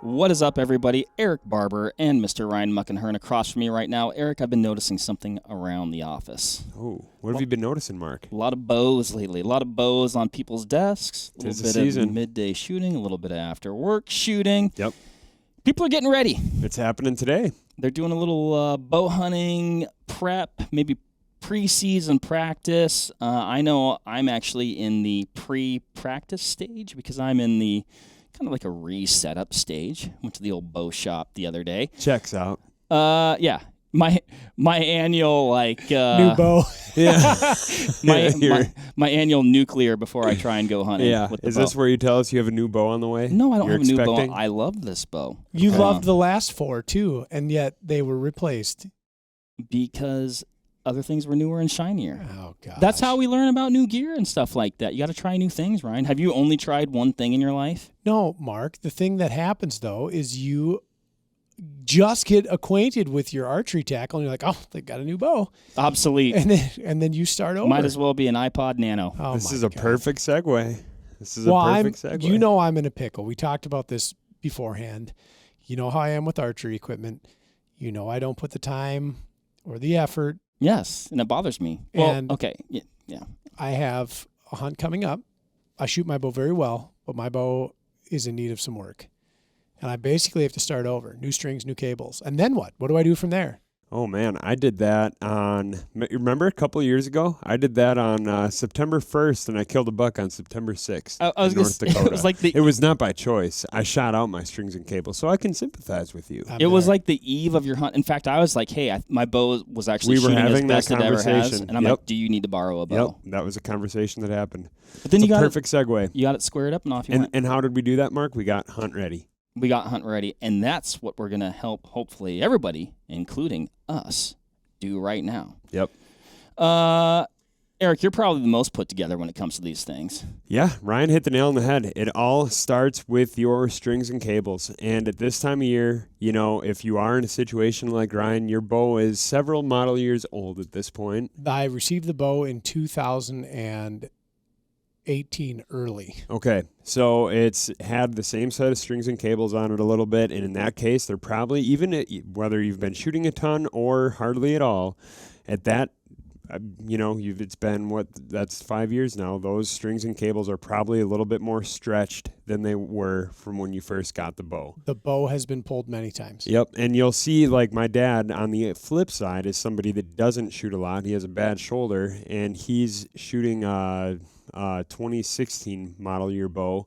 What is up, everybody? Erik Barber and Mr. Ryan Muckenhirn across from me right now. Erik, I've been noticing something around the office. Oh, what have you been noticing, Mark? A lot of bows lately. A lot of bows on people's desks. A little bit of midday shooting, a little bit of after work shooting. Yep. People are getting ready. It's happening today. They're doing a little bow hunting prep, maybe pre-season practice. I know I'm actually in the pre-practice stage because I'm in the kind of like a re-setup stage. Went to the old bow shop the other day. Checks out. Yeah. My annual new bow. Yeah. my annual nuclear before I try and go hunting. Yeah. With the Is bow. this where you tell us you have a new bow on the way? No, I don't You're have a new expecting? bow. I love this bow. You loved the last four too, and yet they were replaced because other things were newer and shinier. Oh god. That's how we learn about new gear and stuff like that. You got to try new things, Ryan. Have you only tried one thing in your life? No, Mark. The thing that happens though is you just get acquainted with your archery tackle, and you're like, oh, they've got a new bow. Obsolete. And then you start over. Might as well be an iPod Nano. Oh, This is a perfect segue. Segue. You know I'm in a pickle. We talked about this beforehand. You know how I am with archery equipment. You know I don't put the time or the effort. Yes, and it bothers me. And well, okay, yeah. I have a hunt coming up. I shoot my bow very well, but my bow is in need of some work. And I basically have to start over. New strings, new cables. And then what? What do I do from there? Oh, man. I did that on, remember a couple of years ago? I did that on September 1st, and I killed a buck on September 6th in North Dakota. It was like it was not by choice. I shot out my strings and cables, so I can sympathize with you. It was like the eve of your hunt. In fact, I was like, hey, my bow was actually shooting as best it ever has. And I'm like, do you need to borrow a bow? Yep, that was a conversation that happened. But then it's a perfect segue. You got it squared up and off you went. And how did we do that, Mark? We got hunt ready. We got hunt ready, and that's what we're going to help, hopefully, everybody, including us, do right now. Yep. Erik, you're probably the most put together when it comes to these things. Yeah, Ryan hit the nail on the head. It all starts with your strings and cables. And at this time of year, you know, if you are in a situation like Ryan, your bow is several model years old at this point. I received the bow in 2018 early. Okay, so it's had the same set of strings and cables on it a little bit, and in that case, they're probably, even whether you've been shooting a ton or hardly at all, at that, you know, it's been, that's 5 years now, those strings and cables are probably a little bit more stretched than they were from when you first got the bow. The bow has been pulled many times. Yep, and you'll see, like, my dad, on the flip side, is somebody that doesn't shoot a lot. He has a bad shoulder, and he's shooting 2016 model year bow,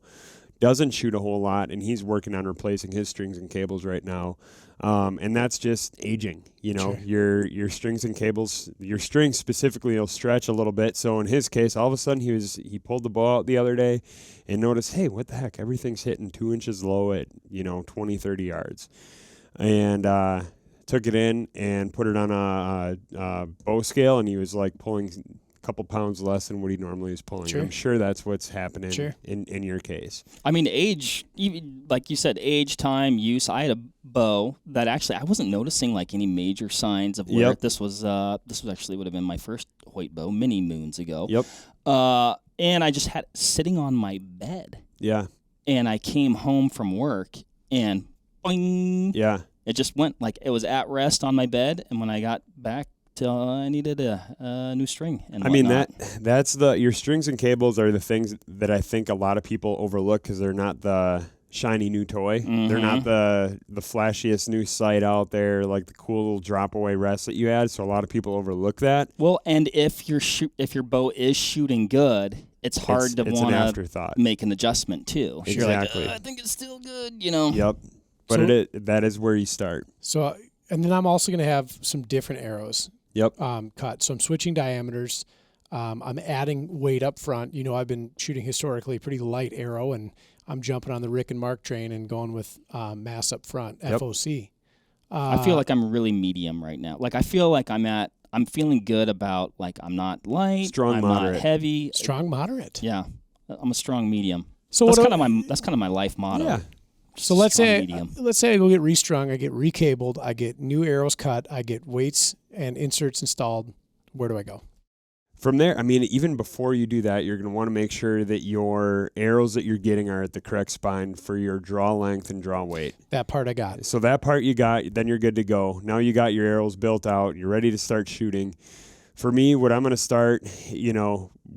doesn't shoot a whole lot, and he's working on replacing his strings and cables right now. And that's just aging. You know, Sure. your strings and cables, your strings specifically will stretch a little bit. So in his case, all of a sudden he pulled the bow out the other day and noticed, hey, what the heck? Everything's hitting 2 inches low at, 20, 30 yards. And took it in and put it on a bow scale, and he was like pulling couple pounds less than what he normally is pulling. Sure. I'm sure that's what's happening Sure. in your case. I mean, age, even, like you said, age, time, use. I had a bow that actually, I wasn't noticing like any major signs of wear. Yep. This was actually would have been my first Hoyt bow many moons ago. Yep. And I just had it sitting on my bed. Yeah. And I came home from work and boing. Yeah. It just went like it was at rest on my bed. And when I got back, I needed a new string. And I mean, that's your strings and cables are the things that I think a lot of people overlook because they're not the shiny new toy. Mm-hmm. They're not the flashiest new sight out there, like the cool little drop away rest that you had. So a lot of people overlook that. Well, and if your bow is shooting good, it's hard to want to make an adjustment too. Exactly. You're like, I think it's still good, you know. Yep. But that is where you start. So, and then I'm also going to have some different arrows. Yep. Cut. So I'm switching diameters. I'm adding weight up front. You know, I've been shooting historically a pretty light arrow, and I'm jumping on the Rick and Mark train and going with mass up front, yep. FOC. I feel like I'm really medium right now. Like I feel like I'm feeling good about like I'm not light, strong, I'm moderate. not heavy. Strong moderate. Yeah. I'm a strong medium. So that's kind of my life motto. Yeah. So let's say I go get restrung, I get recabled, I get new arrows cut, I get weights and inserts installed. Where do I go? From there, I mean, even before you do that, you're going to want to make sure that your arrows that you're getting are at the correct spine for your draw length and draw weight. That part I got. So that part you got, then you're good to go. Now you got your arrows built out. You're ready to start shooting. For me, what I'm going to start,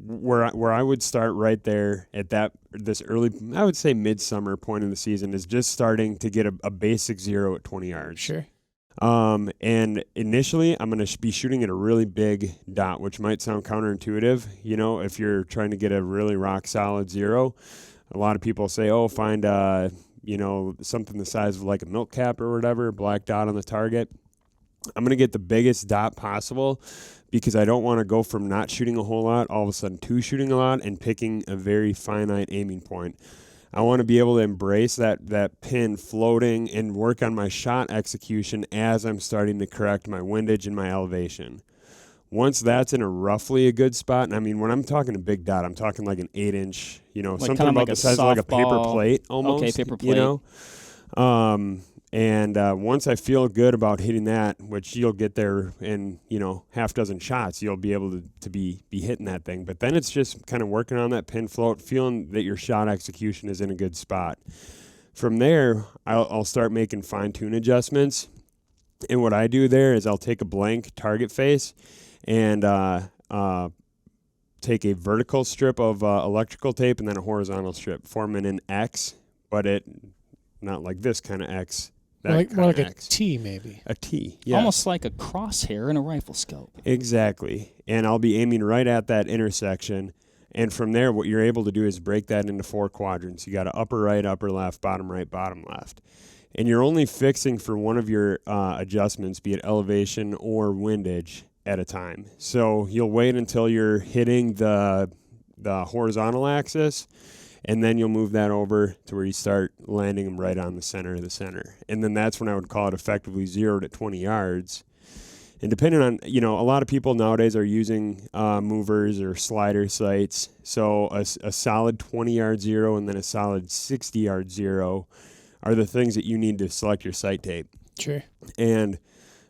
where I would start right there at this early, I would say midsummer point in the season, is just starting to get a basic 0 at 20 yards. Sure. And initially, I'm going to be shooting at a really big dot, which might sound counterintuitive. If you're trying to get a really rock solid 0, a lot of people say, oh, find, something the size of like a milk cap or whatever, black dot on the target. I'm going to get the biggest dot possible because I don't want to go from not shooting a whole lot all of a sudden to shooting a lot and picking a very finite aiming point. I want to be able to embrace that pin floating and work on my shot execution as I'm starting to correct my windage and my elevation. Once that's in a roughly a good spot, and I mean, when I'm talking a big dot, I'm talking like an 8-inch, something about the size of like a paper plate almost. Okay, paper plate. And once I feel good about hitting that, which you'll get there in, half dozen shots, you'll be able to be hitting that thing. But then it's just kind of working on that pin float, feeling that your shot execution is in a good spot. From there, I'll start making fine-tune adjustments. And what I do there is I'll take a blank target face and take a vertical strip of electrical tape and then a horizontal strip, forming an X, but not like this kind of X. More like a T, maybe. A T, yeah. Almost like a crosshair in a rifle scope. Exactly. And I'll be aiming right at that intersection. And from there, what you're able to do is break that into 4 quadrants. You got an upper right, upper left, bottom right, bottom left. And you're only fixing for one of your adjustments, be it elevation or windage, at a time. So you'll wait until you're hitting the horizontal axis, and then you'll move that over to where you start landing them right on the center of the center. And then that's when I would call it effectively 0 to 20 yards. And depending on, a lot of people nowadays are using movers or slider sights. So a solid 20-yard 0 and then a solid 60-yard 0 are the things that you need to select your sight tape. Sure. And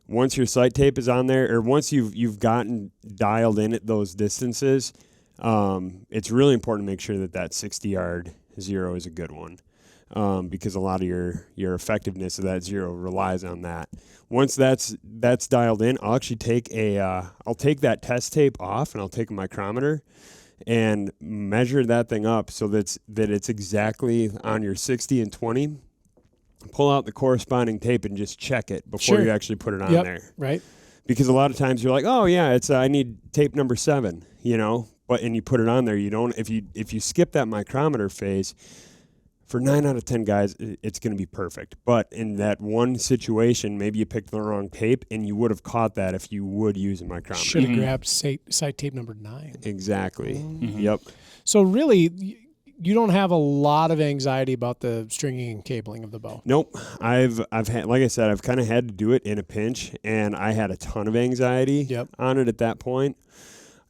once your sight tape is on there, or once you've gotten dialed in at those distances, it's really important to make sure that 60-yard 0 is a good one, because a lot of your effectiveness of that 0 relies on that. Once that's dialed in, I'll actually take I'll take that test tape off and I'll take a micrometer and measure that thing up so that it's exactly on your 60 and 20. Pull out the corresponding tape and just check it before you actually put it on there. Right. Because a lot of times you're like, oh yeah, it's I need tape number 7, but and you put it on there. You don't if you skip that micrometer phase, for 9 out of 10 guys, it's going to be perfect. But in that one situation, maybe you picked the wrong tape, and you would have caught that if you would use a micrometer. Should have grabbed sight tape number 9. Exactly. Mm-hmm. Yep. So really, you don't have a lot of anxiety about the stringing and cabling of the bow. Nope. I've had, like I said, I've kind of had to do it in a pinch, and I had a ton of anxiety on it at that point.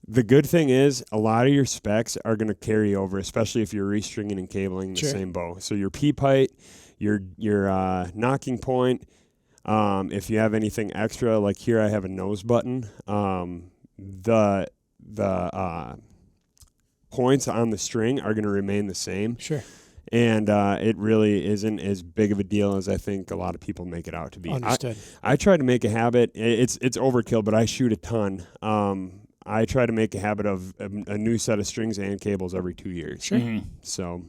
The good thing is a lot of your specs are going to carry over, especially if you're restringing and cabling the same bow. So your peep height, your knocking point, if you have anything extra, like here I have a nose button, the points on the string are going to remain the same. Sure. And it really isn't as big of a deal as I think a lot of people make it out to be. Understood. I try to make a habit. It's overkill, but I shoot a ton. I try to make a habit of a new set of strings and cables every 2 years. Sure. Mm-hmm. So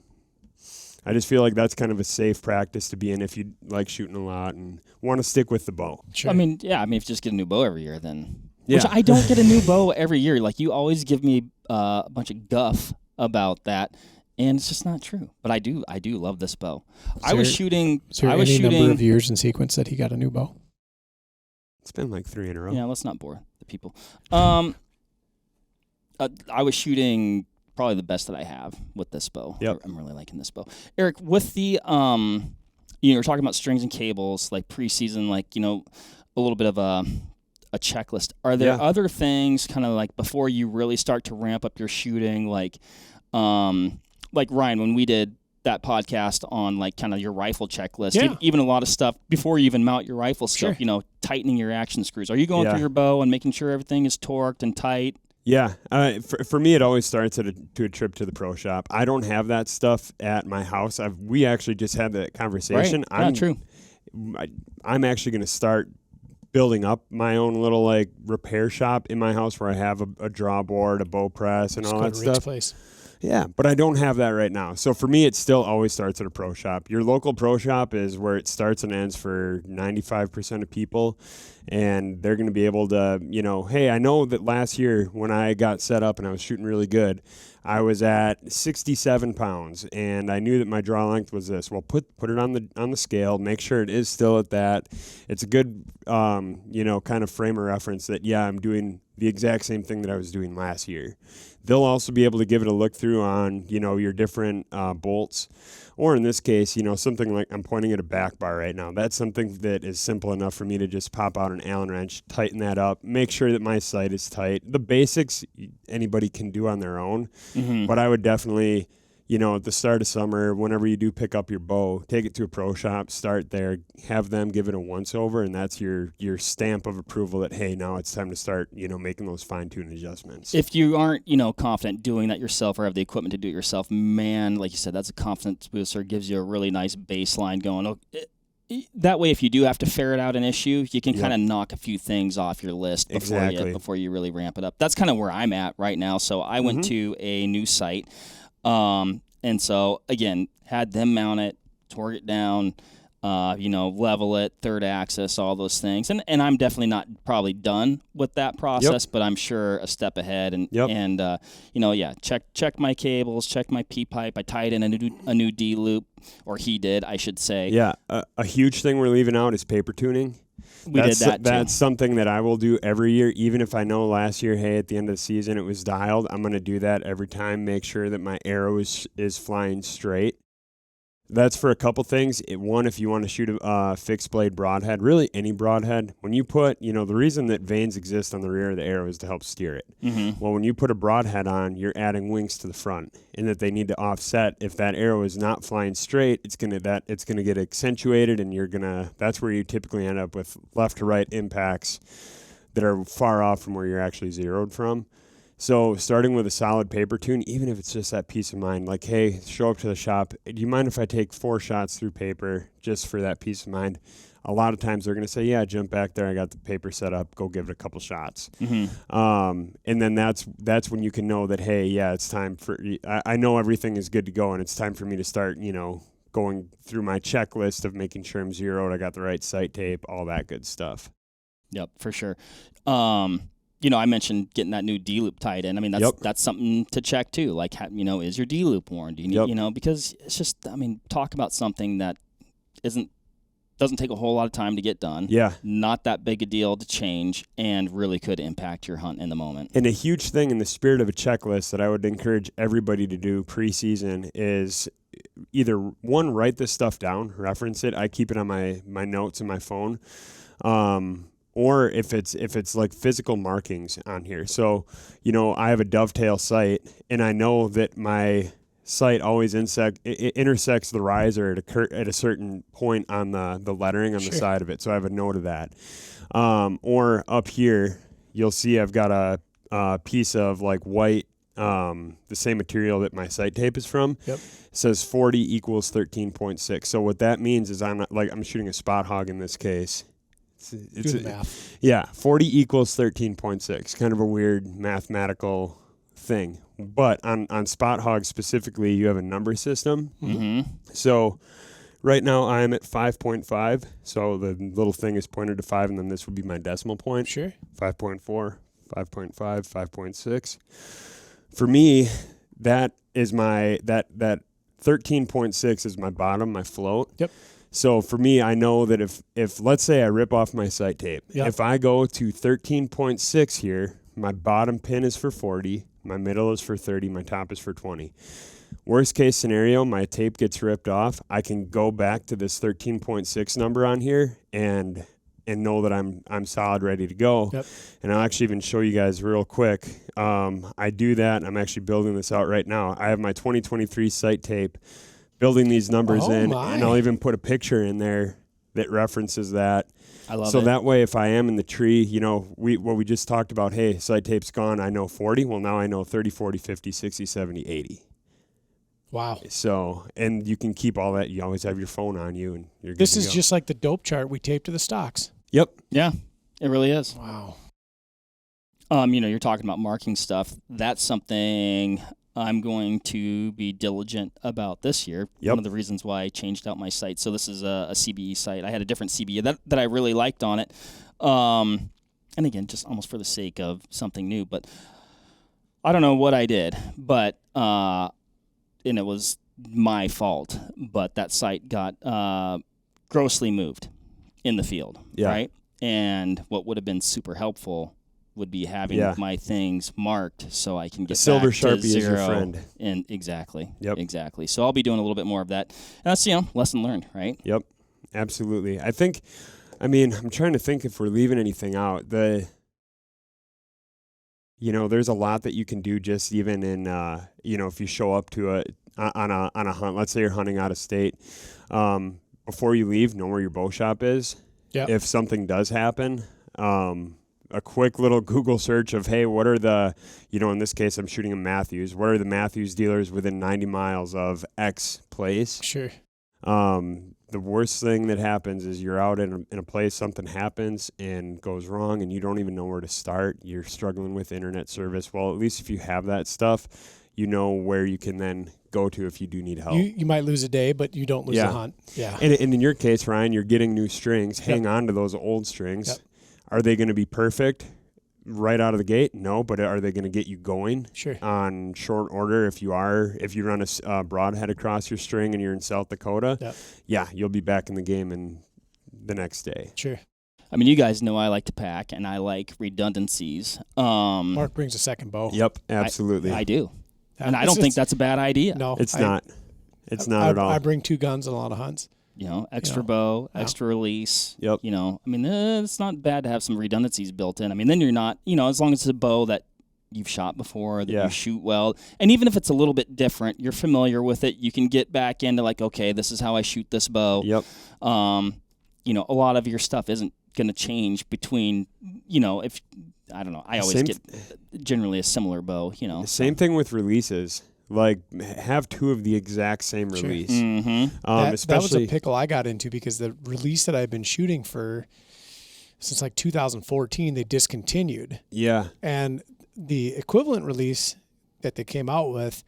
I just feel like that's kind of a safe practice to be in if you like shooting a lot and want to stick with the bow. Sure. I mean, if you just get a new bow every year, then... Yeah. Which I don't get a new bow every year. Like, you always give me a bunch of guff about that, and it's just not true. But I do love this bow. I was shooting... Is there any number of years in sequence that he got a new bow? It's been like 3 in a row. Yeah, let's not bore the people. I was shooting probably the best that I have with this bow. Yep. I'm really liking this bow. Erik, with the, we're talking about strings and cables, like preseason, a little bit of a checklist. Are there other things kind of like before you really start to ramp up your shooting, like Ryan, when we did that podcast on like kind of your rifle checklist, even a lot of stuff before you even mount your rifle scope, tightening your action screws. Are you going through your bow and making sure everything is torqued and tight? Yeah, for me, it always starts at a trip to the pro shop. I don't have that stuff at my house. We actually just had that conversation. Right. True. I'm actually going to start building up my own little like repair shop in my house where I have a draw board, a bow press, and all that stuff. Place. Yeah, but I don't have that right now. So for me, it still always starts at a pro shop. Your local pro shop is where it starts and ends for 95% of people. And they're going to be able to, hey, I know that last year when I got set up and I was shooting really good, I was at 67 pounds, and I knew that my draw length was this. Well, put it on the scale. Make sure it is still at that. It's a good, kind of frame of reference that, yeah, I'm doing the exact same thing that I was doing last year. They'll also be able to give it a look through on, your different bolts. Or in this case, something like I'm pointing at a back bar right now. That's something that is simple enough for me to just pop out an Allen wrench, tighten that up, make sure that my sight is tight. The basics anybody can do on their own. Mm-hmm. But I would definitely, at the start of summer, whenever you do pick up your bow, take it to a pro shop, start there, have them give it a once-over, and that's your stamp of approval that, hey, now it's time to start, making those fine-tune adjustments. If you aren't, confident doing that yourself or have the equipment to do it yourself, man, like you said, that's a confidence booster. It gives you a really nice baseline going. That way, if you do have to ferret out an issue, you can kind of knock a few things off your list before you really ramp it up. That's kind of where I'm at right now. So I went to a new site. And so, again, had them mount it, tore it down, level it, third axis, all those things. And I'm definitely not probably done with that process, but I'm sure a step ahead. And check my cables, check my P-pipe. I tied in a new D-loop, or he did, I should say. Yeah, a huge thing we're leaving out is paper tuning. That's something that I will do every year, even if I know last year, hey, at the end of the season it was dialed. I'm going to do that every time, make sure that my arrow is flying straight. That's for a couple things. One, if you want to shoot a fixed blade broadhead, really any broadhead, when you put, the reason that vanes exist on the rear of the arrow is to help steer it. Mm-hmm. Well, when you put a broadhead on, you're adding wings to the front, and that they need to offset. If that arrow is not flying straight, it's gonna get accentuated, and that's where you typically end up with left to right impacts that are far off from where you're actually zeroed from. So starting with a solid paper tune, even if it's just that peace of mind, like, hey, show up to the shop. Do you mind if I take 4 shots through paper just for that peace of mind? A lot of times they're going to say, yeah, jump back there. I got the paper set up. Go give it a couple shots. Mm-hmm. And then that's when you can know that, hey, yeah, it's time for – I know everything is good to go, and it's time for me to start, going through my checklist of making sure I'm zeroed. I got the right sight tape, all that good stuff. Yep, for sure. I mentioned getting that new D-loop tied in. I mean, that's something to check too. Like, is your D-loop worn? Do you need, because it's just, talk about something that doesn't take a whole lot of time to get done. Yeah. Not that big a deal to change, and really could impact your hunt in the moment. And a huge thing in the spirit of a checklist that I would encourage everybody to do preseason is either, one, write this stuff down, reference it. I keep it on my notes in my phone. Or if it's like physical markings on here. So, I have a dovetail sight, and I know that my sight always intersects the riser at a certain point on the lettering on the side of it. So I have a note of that. Or up here, you'll see I've got a piece of like white, the same material that my sight tape is from. Yep. It says 40 equals 13.6. So what that means is I'm shooting a spot hog in this case. It's math. Yeah, 40 equals 13.6. Kind of a weird mathematical thing. But on spot hogs specifically, you have a number system. Mm-hmm. So right now I am at 5.5. So the little thing is pointed to 5, and then this would be my decimal point. Sure. 5.4, 5.5, 5.6. For me, that is that 13.6 is my bottom, my float. Yep. So for me, I know that if let's say I rip off my sight tape, if I go to 13.6 here, my bottom pin is for 40, my middle is for 30, my top is for 20. Worst case scenario, my tape gets ripped off. I can go back to this 13.6 number on here and know that I'm solid, ready to go. Yep. And I'll actually even show you guys real quick. I do that. I'm actually building this out right now. I have my 2023 sight tape, building these numbers in, and I'll even put a picture in there that references that. I love so it. that way, if I am in the tree, what we just talked about, hey, sight tape's gone, I know 40. Well, now I know 30, 40, 50, 60, 70, 80. Wow. So, and you can keep all that. You always have your phone on you, and you're good This to is go. just like the dope chart we taped to the stocks. Yep. Yeah, it really is. Wow. You're talking about marking stuff. That's something I'm going to be diligent about this year. Yep. One of the reasons why I changed out my site. So this is a CBE site. I had a different CBE that I really liked on it. And again, just almost for the sake of something new. But I don't know what I did, but and it was my fault. But that site got grossly moved in the field, Yeah. right? And what would have been super helpful would be having my things marked so I can get silver back to Sharpie zero. is your friend. And exactly. Yep. Exactly. So I'll be doing a little bit more of that. And that's, lesson learned, right? Yep. Absolutely. I'm trying to think if we're leaving anything out. There's a lot that you can do just even in, if you show up to on a hunt, let's say you're hunting out of state, before you leave, know where your bow shop is. Yep. If something does happen, a quick little Google search of, hey, what are the, in this case, I'm shooting a Matthews. What are the Matthews dealers within 90 miles of X place? Sure. The worst thing that happens is you're out in a place, something happens and goes wrong, and you don't even know where to start. You're struggling with internet service. Well, at least if you have that stuff, you know where you can then go to if you do need help. You might lose a day, but you don't lose a hunt. Yeah. And in your case, Ryan, you're getting new strings. Hang on to those old strings. Yep. Are they going to be perfect right out of the gate? No, but are they going to get you going? Sure. On short order? If you run a broadhead across your string and you're in South Dakota, you'll be back in the game in the next day. Sure. You guys know I like to pack and I like redundancies. Mark brings a second bow. Yep, absolutely. I do. And I don't think that's a bad idea. No, it's not. It's not at all. I bring 2 guns and a lot of hunts. Extra bow, extra release. Yep. It's not bad to have some redundancies built in. Then you're not, as long as it's a bow that you've shot before, that you shoot well. And even if it's a little bit different, you're familiar with it. You can get back into okay, this is how I shoot this bow. Yep. A lot of your stuff isn't going to change between, if, I don't know, I always get generally a similar bow, Same thing with releases. Have 2 of the exact same release. Mm-hmm. That was a pickle I got into because the release that I've been shooting since 2014, they discontinued. Yeah. And the equivalent release that they came out with,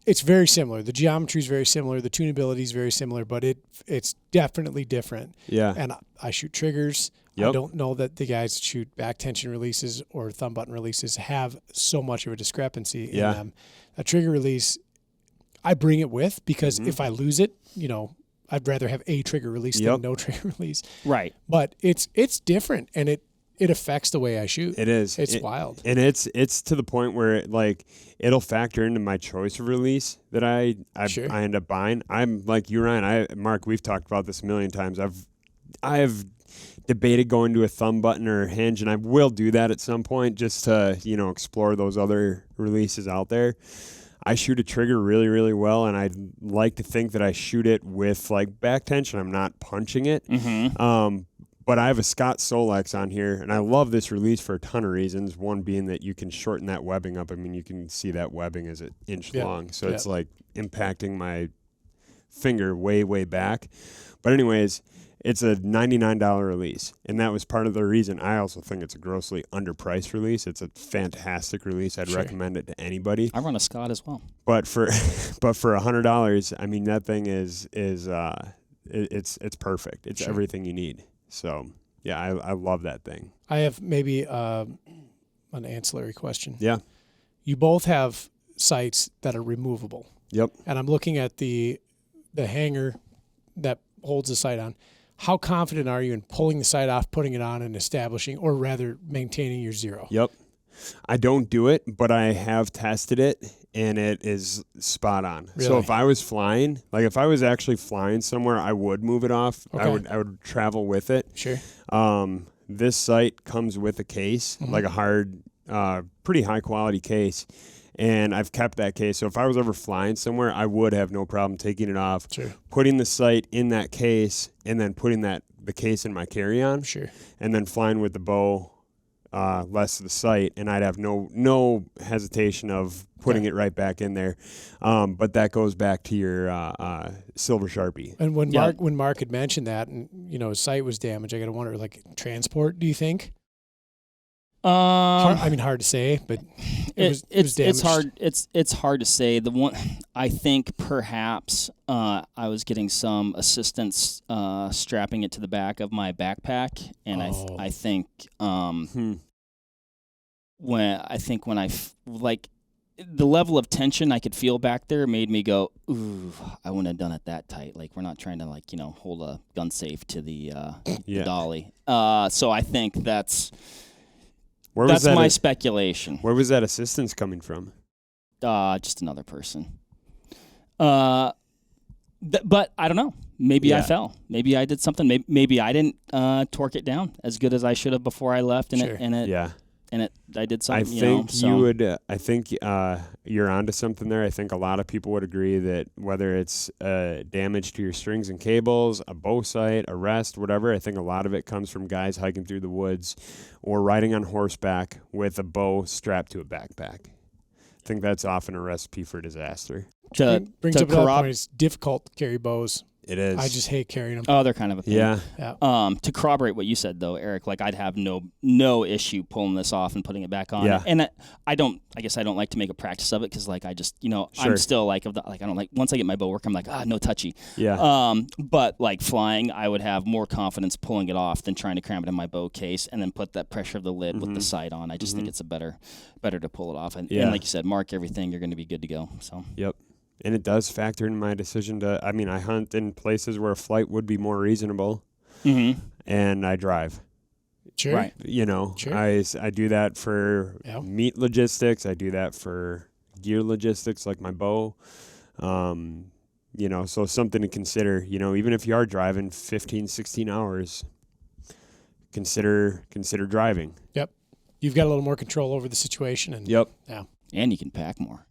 it's very similar. The geometry is very similar. The tunability is very similar, but it's definitely different. Yeah. And I shoot triggers. Yep. I don't know that the guys that shoot back tension releases or thumb button releases have so much of a discrepancy in them. A trigger release, I bring it with because if I lose it, I'd rather have a trigger release than no trigger release. Right. But it's different, and it affects the way I shoot. It is. It's wild. And it's to the point where it'll factor into my choice of release that I end up buying. I'm like you, Ryan. Mark, we've talked about this a million times. I've debated going to a thumb button or a hinge, and I will do that at some point just to, explore those other releases out there. I shoot a trigger really, really well, and I like to think that I shoot it with back tension. I'm not punching it. Mm-hmm. But I have a Scott Solex on here, and I love this release for a ton of reasons. One being that you can shorten that webbing up. You can see that webbing is an inch long, so it's impacting my finger way, way back. But anyways, it's a $99 release, and that was part of the reason. I also think it's a grossly underpriced release. It's a fantastic release. I'd recommend it to anybody. I run a Scott as well. But for $100, that thing is it's perfect. It's everything you need. So yeah, I love that thing. I have maybe an ancillary question. Yeah. You both have sights that are removable. Yep. And I'm looking at the hanger that holds the sight on. How confident are you in pulling the sight off, putting it on, and establishing, or rather maintaining your zero? Yep. I don't do it, but I have tested it, and it is spot on. Really? So if I was flying, if I was actually flying somewhere, I would move it off. Okay. I would travel with it. Sure. This sight comes with a case, a hard, pretty high quality case. And I've kept that case. So if I was ever flying somewhere, I would have no problem taking it off, Sure. putting the sight in that case, and then putting that the case in my carry-on, Sure. and then flying with the bow less of the sight, and I'd have no hesitation of putting it right back in there. But that goes back to your Silver Sharpie. And when Mark had mentioned that, and his sight was damaged, I got to wonder, like, transport, do you think? Hard to say, but it was damaged. It's hard to say. The one, I think perhaps I was getting some assistance strapping it to the back of my backpack, and I think when I like the level of tension I could feel back there made me go, ooh, I wouldn't have done it that tight. Like, we're not trying to hold a gun safe to the dolly. So I think that's my speculation. Where was that assistance coming from? Just another person. But I don't know. Maybe I fell. Maybe I did something. Maybe I didn't torque it down as good as I should have before I left. I did something. I think you're onto something there. I think a lot of people would agree that whether it's damage to your strings and cables, a bow sight, a rest, whatever, I think a lot of it comes from guys hiking through the woods or riding on horseback with a bow strapped to a backpack. I think that's brings a recipe for disaster. Brings up another point. It's difficult to carry bows. It is. I just hate carrying them. Oh, they're kind of a thing. Yeah. To corroborate what you said, though, Eric, like, I'd have no issue pulling this off and putting it back on. Yeah. And I guess I don't like to make a practice of it because, like, I just, Sure. I'm still like, I don't like, once I get my bow work, I'm like, no touchy. Yeah. But like flying, I would have more confidence pulling it off than trying to cram it in my bow case and then put that pressure of the lid with the sight on. I just think it's better to pull it off. And like you said, mark everything, you're going to be good to go. So. Yep. And it does factor in my decision I hunt in places where a flight would be more reasonable, and I drive. Sure. Right. Sure. I do that for meat logistics. I do that for gear logistics, like my bow. So something to consider, even if you are driving 15, 16 hours, consider driving. Yep. You've got a little more control over the situation. And yep. Yeah. And you can pack more.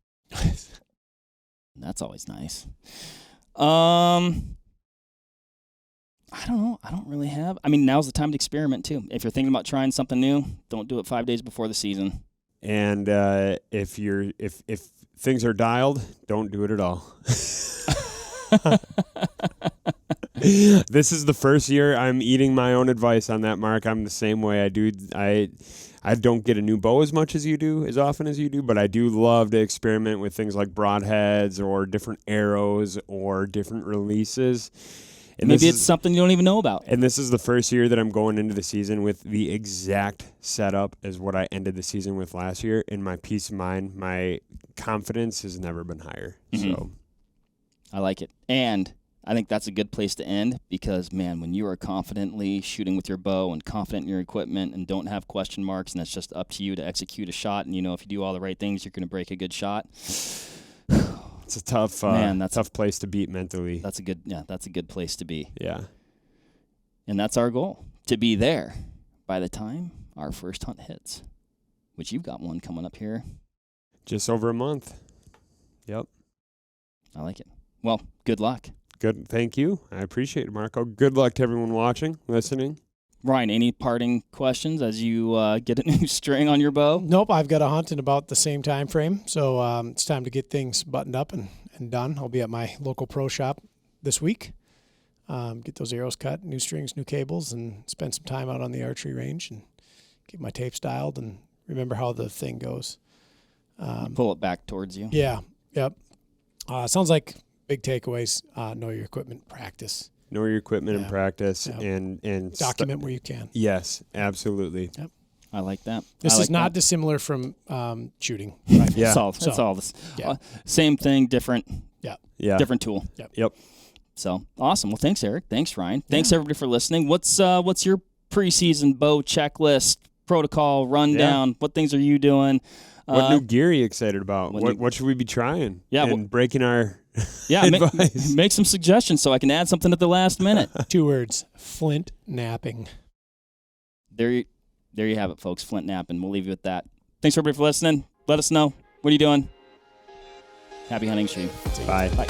That's always nice. I don't know. I don't really have. Now's the time to experiment too. If you're thinking about trying something new, don't do it 5 days before the season. And if things are dialed, don't do it at all. This is the first year I'm eating my own advice on that, Mark. I'm the same way. I don't get a new bow as often as you do, but I do love to experiment with things like broadheads or different arrows or different releases. And maybe it's something you don't even know about. And this is the first year that I'm going into the season with the exact setup as what I ended the season with last year. And my peace of mind, my confidence has never been higher. So I like it. And I think that's a good place to end because, man, when you are confidently shooting with your bow and confident in your equipment and don't have question marks and it's just up to you to execute a shot, and if you do all the right things, you're going to break a good shot. It's a tough place to beat mentally. That's a good place to be. Yeah. And that's our goal, to be there by the time our first hunt hits, which you've got one coming up here. Just over a month. Yep. I like it. Well, good luck. Good. Thank you. I appreciate it, Marco. Good luck to everyone watching, listening. Ryan, any parting questions as you get a new string on your bow? Nope. I've got a hunt in about the same time frame. So it's time to get things buttoned up and done. I'll be at my local pro shop this week. Get those arrows cut, new strings, new cables, and spend some time out on the archery range and get my tapes dialed and remember how the thing goes. Pull it back towards you. Yeah. Yep. Sounds like big takeaways. Know your equipment, practice. Know your equipment and practice, Yep. and document where you can. Yes, absolutely. Yep. I like that. This is not dissimilar from shooting. Rifles. Yeah. It's all this. Yeah. Same thing, different. Yeah. Different tool. Yep. So awesome. Well, thanks, Eric. Thanks, Ryan. Thanks everybody for listening. What's your preseason bow checklist, protocol, rundown? What things are you doing? What new gear are you excited about? What should we be trying? Yeah, and breaking our advice. Make some suggestions so I can add something at the last minute. 2 words: flint napping. There you have it, folks. Flint napping. We'll leave you with that. Thanks everybody for listening. Let us know. What are you doing? Happy hunting, Shane. Bye. Bye.